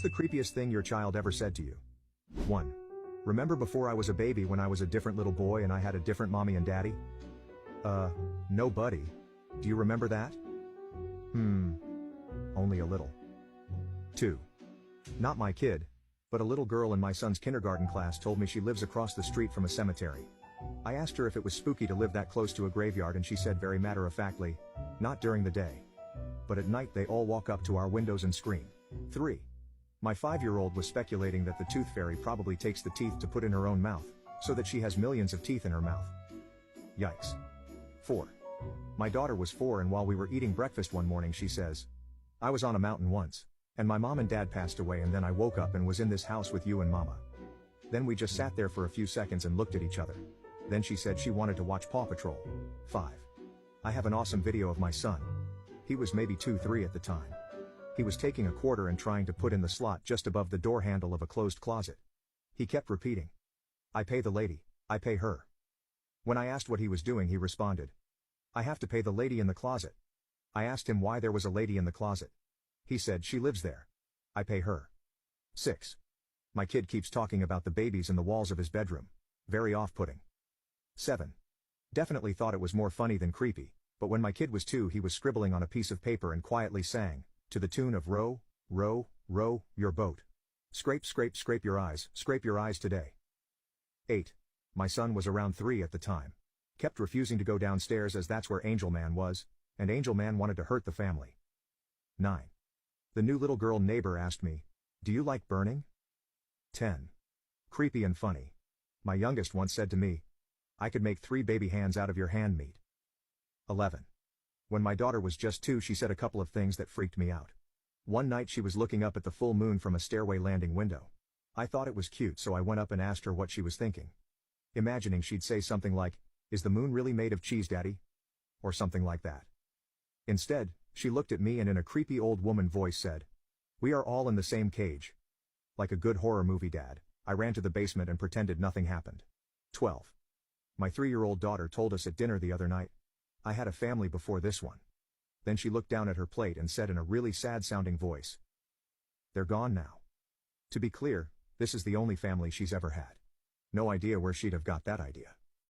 What's the creepiest thing your child ever said to you? 1. Remember before I was a baby when I was a different little boy and I had a different mommy and daddy? No buddy. Do you remember that? Only a little. 2. Not my kid, but a little girl in my son's kindergarten class told me she lives across the street from a cemetery. I asked her if it was spooky to live that close to a graveyard and she said very matter-of-factly, not during the day. But at night they all walk up to our windows and scream. 3. My 5-year-old was speculating that the tooth fairy probably takes the teeth to put in her own mouth, so that she has millions of teeth in her mouth. Yikes. 4. My daughter was 4 and while we were eating breakfast one morning she says, I was on a mountain once, and my mom and dad passed away and then I woke up and was in this house with you and mama. Then we just sat there for a few seconds and looked at each other. Then she said she wanted to watch Paw Patrol. 5. I have an awesome video of my son. He was maybe 2-3 at the time. He was taking a quarter and trying to put in the slot just above the door handle of a closed closet. He kept repeating, I pay the lady, I pay her. When I asked what he was doing he responded, I have to pay the lady in the closet. I asked him why there was a lady in the closet. He said she lives there. I pay her. 6. My kid keeps talking about the babies in the walls of his bedroom. Very off-putting. 7. Definitely thought it was more funny than creepy, but when my kid was 2 he was scribbling on a piece of paper and quietly sang, to the tune of row, row, row, your boat. Scrape, scrape, scrape your eyes today. 8. My son was around 3 at the time. Kept refusing to go downstairs as that's where Angel Man was, and Angel Man wanted to hurt the family. 9. The new little girl neighbor asked me, do you like burning? 10. Creepy and funny. My youngest once said to me, I could make 3 baby hands out of your hand meat. 11. When my daughter was just 2 she said a couple of things that freaked me out. One night she was looking up at the full moon from a stairway landing window. I thought it was cute so I went up and asked her what she was thinking. Imagining she'd say something like, is the moon really made of cheese, Daddy? Or something like that. Instead, she looked at me and in a creepy old woman voice said, we are all in the same cage. Like a good horror movie, Dad. I ran to the basement and pretended nothing happened. 12. My 3-year-old daughter told us at dinner the other night, I had a family before this one. Then she looked down at her plate and said in a really sad-sounding voice, they're gone now. To be clear, this is the only family she's ever had. No idea where she'd have got that idea.